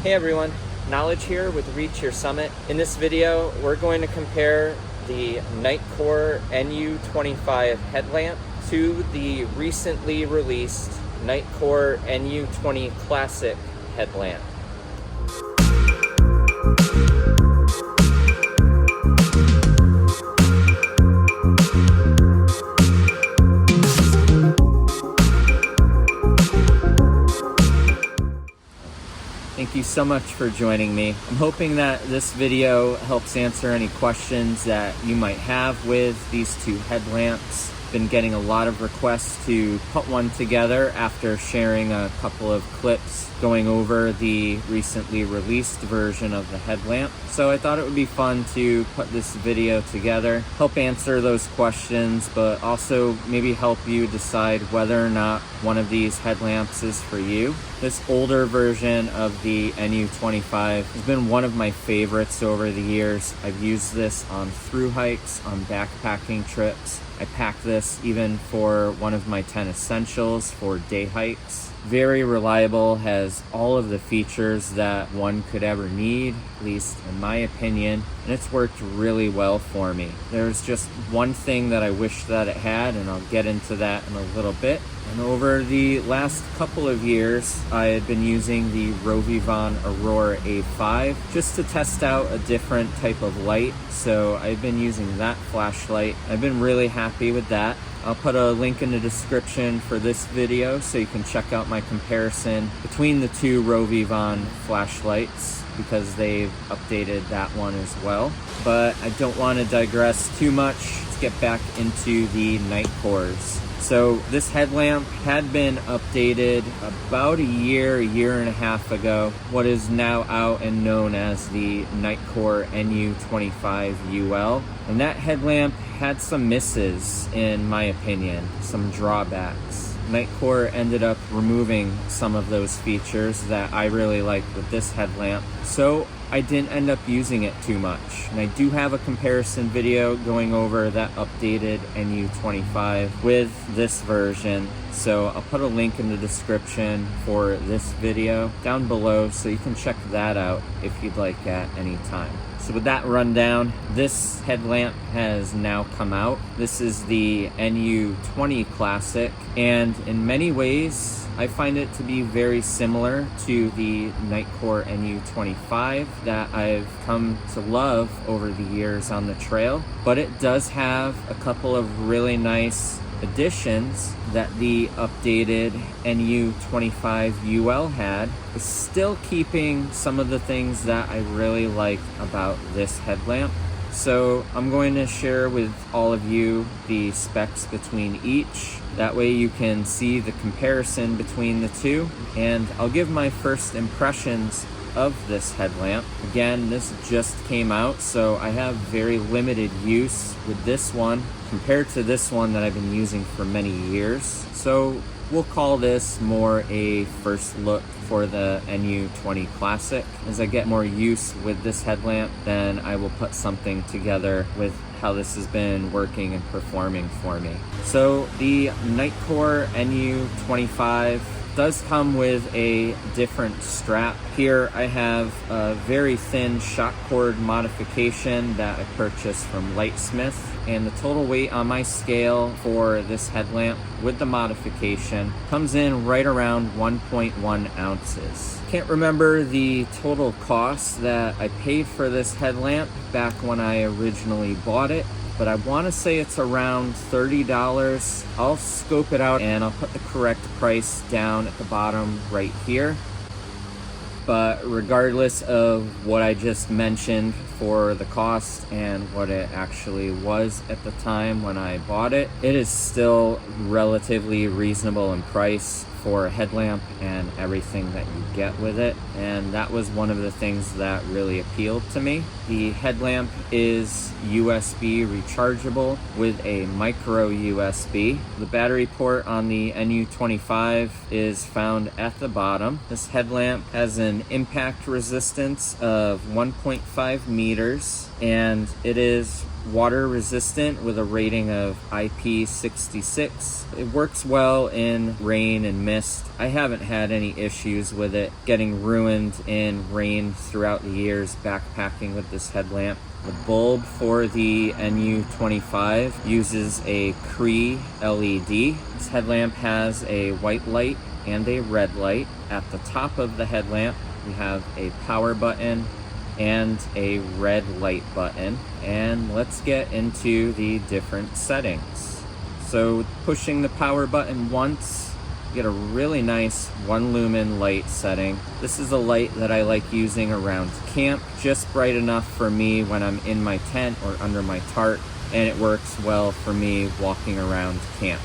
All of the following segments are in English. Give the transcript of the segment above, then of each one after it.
Hey everyone, Knowledge here with Reach Your Summit. In this video, we're going to compare the Nitecore NU25 headlamp to the recently released Nitecore NU20 Classic headlamp. Thank you so much for joining me. I'm hoping that this video helps answer any questions that you might have with these two headlamps. Been getting a lot of requests to put one together after sharing a couple of clips going over the recently released version of the headlamp. So I thought it would be fun to put this video together, help answer those questions, but also maybe help you decide whether or not one of these headlamps is for you. This older version of the NU25 has been one of my favorites over the years. I've used this on through hikes, on backpacking trips. I pack this even for one of my 10 essentials for day hikes. Very reliable, has all of the features that one could ever need, at least in my opinion, and it's worked really well for me. There's just one thing that I wish that it had, and I'll get into that in a little bit. And over the last couple of years, I had been using the Rovivon Aurora A5 just to test out a different type of light. So I've been using that flashlight. I've been really happy with that. I'll put a link in the description for this video so you can check out my comparison between the two Rovivon flashlights, because they've updated that one as well. But I don't want to digress too much. Let's get back into the Nitekores. So this headlamp had been updated about a year and a half ago, what is now out and known as the Nitecore NU25 UL. And that headlamp had some misses, in my opinion, some drawbacks. Nitecore ended up removing some of those features that I really liked with this headlamp, so I didn't end up using it too much. And I do have a comparison video going over that updated NU25 with this version, so I'll put a link in the description for this video down below so you can check that out if you'd like at any time. So with that rundown, this headlamp has now come out. This is the NU20 Classic, and in many ways, I find it to be very similar to the Nitecore NU25 that I've come to love over the years on the trail, but it does have a couple of really nice additions that the updated NU25 UL had, is still keeping some of the things that I really like about this headlamp. So I'm going to share with all of you the specs between each. That way you can see the comparison between the two, and I'll give my first impressions of this headlamp. Again, this just came out, so I have very limited use with this one compared to this one that I've been using for many years. So we'll call this more a first look for the NU20 Classic. As I get more use with this headlamp, then I will put something together with how this has been working and performing for me. So the Nitecore NU25 does come with a different strap. Here I have a very thin shock cord modification that I purchased from Lightsmith, and the total weight on my scale for this headlamp with the modification comes in right around 1.1 ounces. Can't remember the total cost that I paid for this headlamp back when I originally bought it, but I want to say it's around $30. I'll scope it out and I'll put the correct price down at the bottom right here. But regardless of what I just mentioned for the cost and what it actually was at the time when I bought it, it is still relatively reasonable in price for a headlamp and everything that you get with it, and that was one of the things that really appealed to me. The headlamp is USB rechargeable with a micro USB. The battery port on the NU25 is found at the bottom. This headlamp has an impact resistance of 1.5 meters, and it is water resistant with a rating of IP66. It works well in rain and mist. I haven't had any issues with it getting ruined in rain throughout the years backpacking with this headlamp. The bulb for the NU25 uses a Cree LED. This headlamp has a white light and a red light. At the top of the headlamp, we have a power button and a red light button. And let's get into the different settings. So pushing the power button once, you get a really nice 1 lumen light setting. This is a light that I like using around camp, just bright enough for me when I'm in my tent or under my tarp, and it works well for me walking around camp.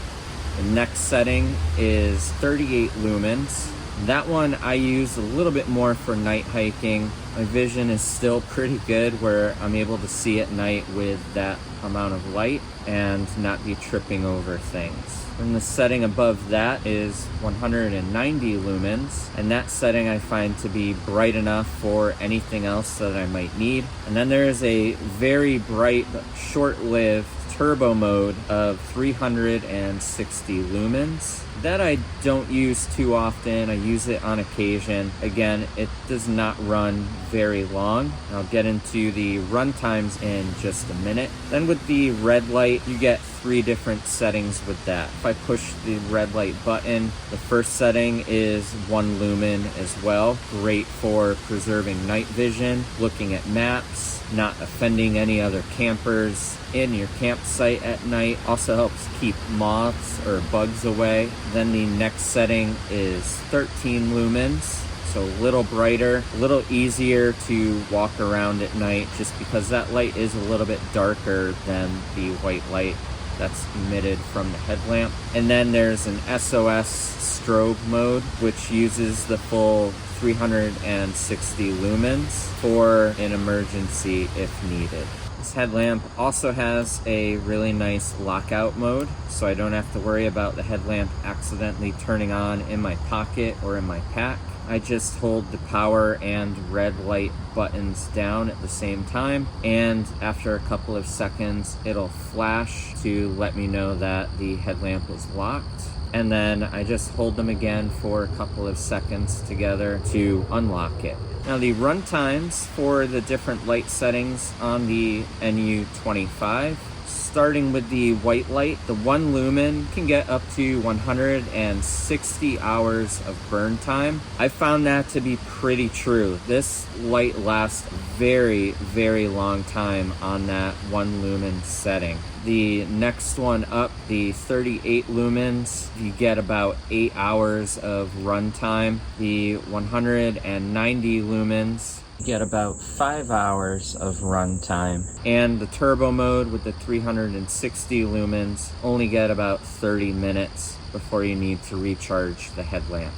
The next setting is 38 lumens. That one I use a little bit more for night hiking. My vision is still pretty good where I'm able to see at night with that amount of light and not be tripping over things. And the setting above that is 190 lumens, and that setting I find to be bright enough for anything else that I might need. And then there is a very bright but short-lived turbo mode of 360 lumens. That I don't use too often. I use it on occasion. Again, it does not run very long. I'll get into the run times in just a minute. Then with the red light, you get 3 different settings with that. If I push the red light button, the first setting is 1 lumen as well. Great for preserving night vision, looking at maps, not offending any other campers in your campsite at night. Also helps keep moths or bugs away. Then the next setting is 13 lumens. So a little brighter, a little easier to walk around at night just because that light is a little bit darker than the white light that's emitted from the headlamp. And then there's an SOS strobe mode, which uses the full 360 lumens for an emergency if needed. This headlamp also has a really nice lockout mode, so I don't have to worry about the headlamp accidentally turning on in my pocket or in my pack. I just hold the power and red light buttons down at the same time, and after a couple of seconds it'll flash to let me know that the headlamp is locked. And then I just hold them again for a couple of seconds together to unlock it. Now the run times for the different light settings on the NU25, starting with the white light, the 1 lumen can get up to 160 hours of burn time. I found that to be pretty true. This light lasts a very, very long time on that 1 lumen setting. The next one up, the 38 lumens, you get about 8 hours of run time. The 190 lumens, you get about 5 hours of run time. And the turbo mode with the 360 lumens only get about 30 minutes before you need to recharge the headlamp.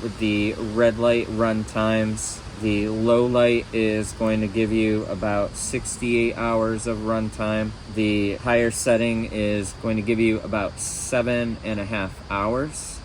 With the red light run times, the low light is going to give you about 68 hours of runtime. The higher setting is going to give you about 7.5 hours.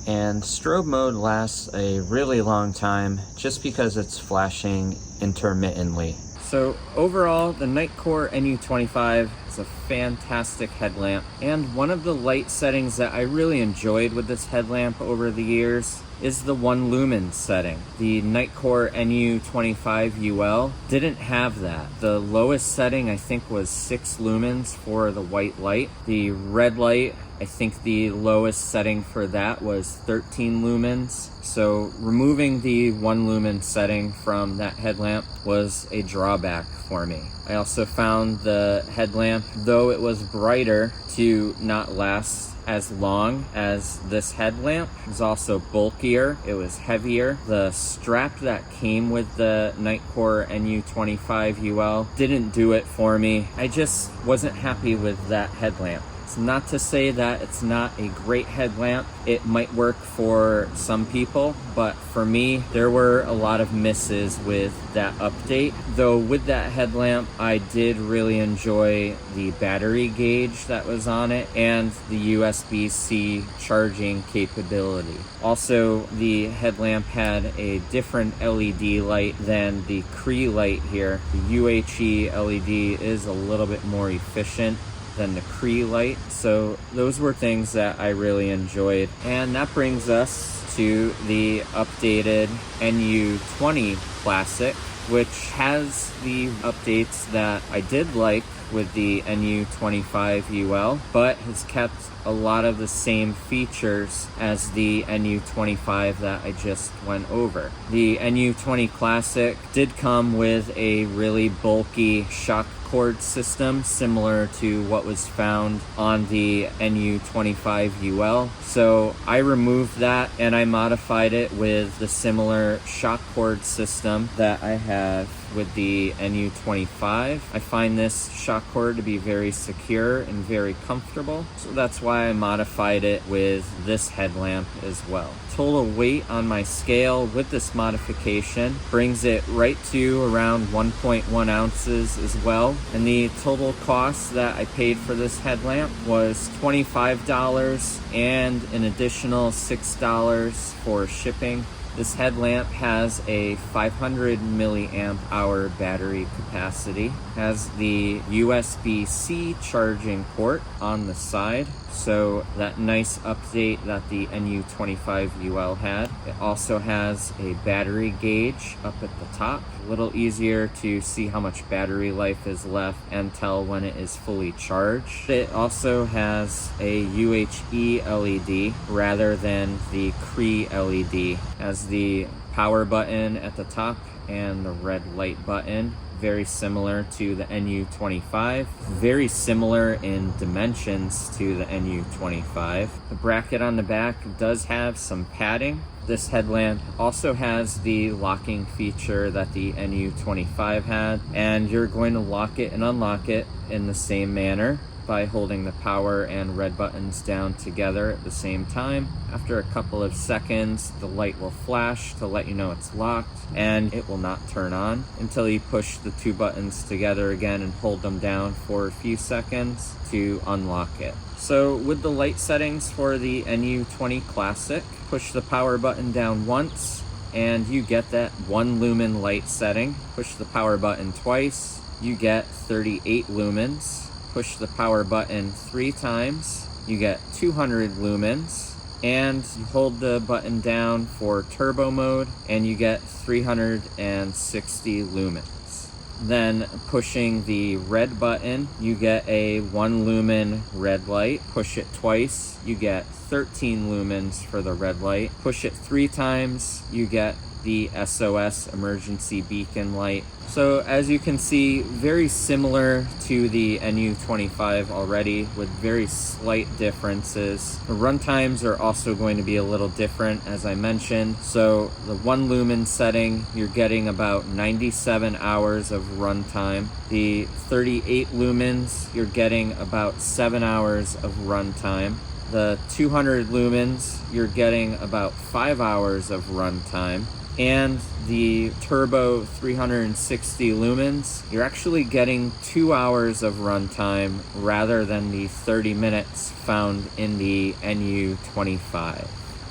And strobe mode lasts a really long time just because it's flashing intermittently. So overall, the Nitecore NU25 is a fantastic headlamp, and one of the light settings that I really enjoyed with this headlamp over the years is the 1 lumen setting. The Nitecore NU25 UL didn't have that. The lowest setting I think was 6 lumens for the white light. The red light, I think the lowest setting for that was 13 lumens. So removing the 1 lumen setting from that headlamp was a drawback for me. I also found the headlamp, though it was brighter, to not last as long as this headlamp. It was also bulkier, it was heavier. The strap that came with the Nitecore NU25 UL didn't do it for me. I just wasn't happy with that headlamp. It's not to say that it's not a great headlamp. It might work for some people, but for me, there were a lot of misses with that update. Though with that headlamp, I did really enjoy the battery gauge that was on it and the USB-C charging capability. Also, the headlamp had a different LED light than the Cree light here. The UHE LED is a little bit more efficient than the Cree light. So those were things that I really enjoyed. And that brings us to the updated NU20 Classic, which has the updates that I did like with the NU25 UL, but has kept a lot of the same features as the NU25 that I just went over. The NU20 Classic did come with a really bulky shock cord system similar to what was found on the NU25 UL. So I removed that and I modified it with the similar shock cord system that I have with the NU25. I find this shock cord to be very secure and very comfortable, so that's why I modified it with this headlamp as well. Total weight on my scale with this modification brings it right to around 1.1 ounces as well, and the total cost that I paid for this headlamp was $25 and an additional $6 for shipping. This headlamp has a 500 milliamp hour battery capacity, has the USB-C charging port on the side, so that nice update that the NU25 UL had. It also has a battery gauge up at the top, a little easier to see how much battery life is left and tell when it is fully charged. It also has a UHE LED rather than the Cree LED. Has the power button at the top and the red light button, very similar to the NU25, very similar in dimensions to the NU25. The bracket on the back does have some padding. This headlamp also has the locking feature that the NU25 had, and you're going to lock it and unlock it in the same manner by holding the power and red buttons down together at the same time. After a couple of seconds, the light will flash to let you know it's locked, and it will not turn on until you push the two buttons together again and hold them down for a few seconds to unlock it. So with the light settings for the NU20 Classic, push the power button down once and you get that 1 lumen light setting. Push the power button twice, you get 38 lumens. Push the power button 3 times, you get 200 lumens, and you hold the button down for turbo mode and you get 360 lumens. Then pushing the red button, you get a 1 lumen red light. Push it twice, you get 13 lumens for the red light. Push it 3 times, you get the SOS emergency beacon light. So as you can see, very similar to the NU25 already, with very slight differences. The run times are also going to be a little different, as I mentioned. So the 1 lumen setting, you're getting about 97 hours of run time. The 38 lumens, you're getting about 7 hours of run time. The 200 lumens, you're getting about 5 hours of run time. And the turbo 360 lumens, you're actually getting 2 hours of runtime rather than the 30 minutes found in the NU25.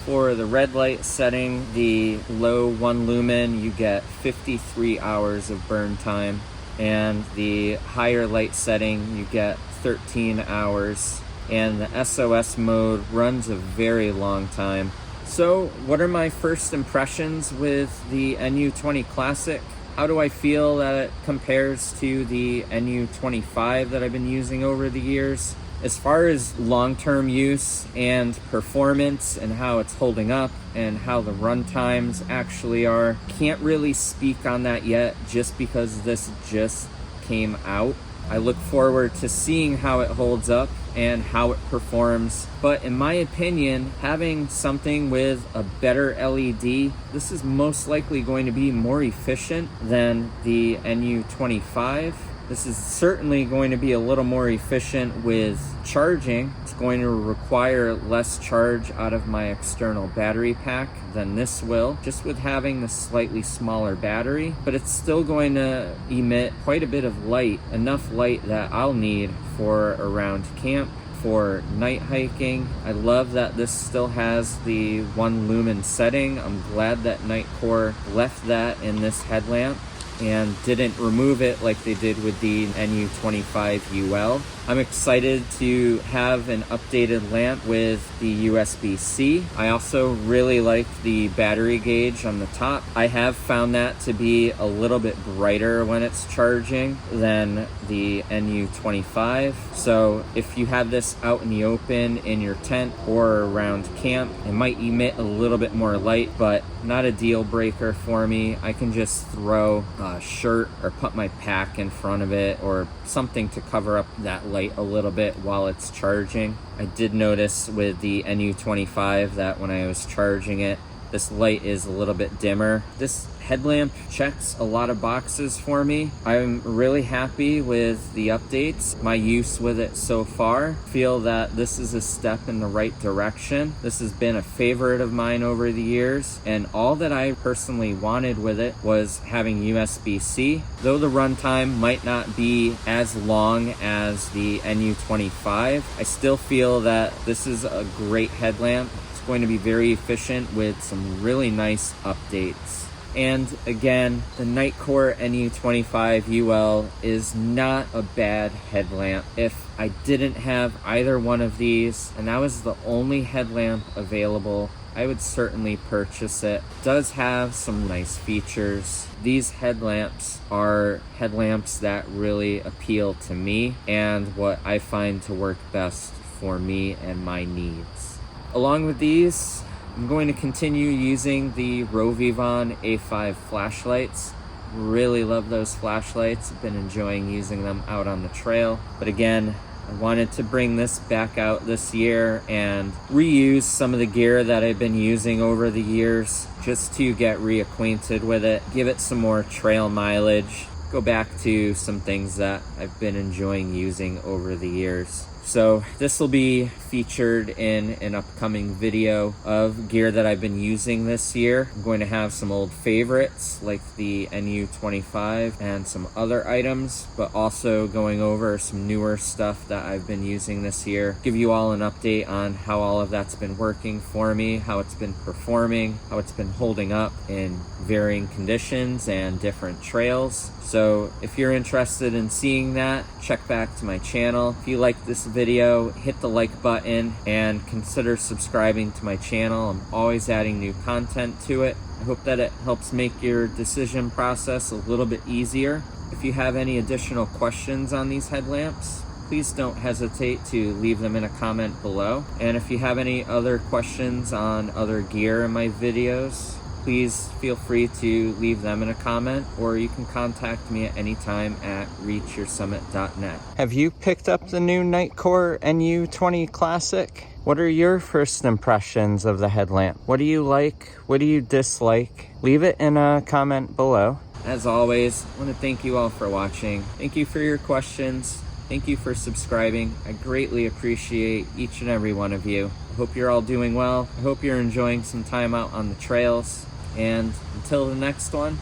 For the red light setting, the low 1 lumen, you get 53 hours of burn time, and the higher light setting, you get 13 hours, and the SOS mode runs a very long time. So what are my first impressions with the NU20 Classic? How do I feel that it compares to the NU25 that I've been using over the years? As far as long-term use and performance and how it's holding up and how the run times actually are, can't really speak on that yet just because this just came out. I look forward to seeing how it holds up and how it performs. But in my opinion, having something with a better LED, this is most likely going to be more efficient than the NU25. This is certainly going to be a little more efficient with charging. It's going to require less charge out of my external battery pack than this will, just with having the slightly smaller battery, but it's still going to emit quite a bit of light, enough light that I'll need for around camp, for night hiking. I love that this still has the 1 lumen setting. I'm glad that Nitecore left that in this headlamp and didn't remove it like they did with the NU25 UL. I'm excited to have an updated lamp with the USB-C. I also really like the battery gauge on the top. I have found that to be a little bit brighter when it's charging than the NU25. So if you have this out in the open in your tent or around camp, it might emit a little bit more light, but not a deal breaker for me. I can just throw a shirt or put my pack in front of it or something to cover up that light a little bit while it's charging. I did notice with the NU25 that when I was charging it, this light is a little bit dimmer. This headlamp checks a lot of boxes for me. I'm really happy with the updates. My use with it so far, feel that this is a step in the right direction. This has been a favorite of mine over the years, and all that I personally wanted with it was having USB-C. Though the runtime might not be as long as the NU25, I still feel that this is a great headlamp. It's going to be very efficient with some really nice updates. And again, the Nitecore NU25 UL is not a bad headlamp. If I didn't have either one of these and that was the only headlamp available, I would certainly purchase it. It does have some nice features. These headlamps are headlamps that really appeal to me and what I find to work best for me and my needs. Along with these, I'm going to continue using the Rovivon A5 flashlights. Really love those flashlights. I've been enjoying using them out on the trail. But again, I wanted to bring this back out this year and reuse some of the gear that I've been using over the years just to get reacquainted with it, give it some more trail mileage, go back to some things that I've been enjoying using over the years. So this will be featured in an upcoming video of gear that I've been using this year. I'm going to have some old favorites like the NU25 and some other items, but also going over some newer stuff that I've been using this year. Give you all an update on how all of that's been working for me, how it's been performing, how it's been holding up in varying conditions and different trails. So if you're interested in seeing that, check back to my channel. If you like this video, hit the like button and consider subscribing to my channel. I'm always adding new content to it. I hope that it helps make your decision process a little bit easier. If you have any additional questions on these headlamps, please don't hesitate to leave them in a comment below. And if you have any other questions on other gear in my videos, please feel free to leave them in a comment, or you can contact me at any time at reachyoursummit.net. Have you picked up the new Nitecore NU20 Classic? What are your first impressions of the headlamp? What do you like? What do you dislike? Leave it in a comment below. As always, I want to thank you all for watching. Thank you for your questions. Thank you for subscribing. I greatly appreciate each and every one of you. I hope you're all doing well. I hope you're enjoying some time out on the trails. And until the next one,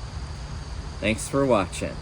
thanks for watching.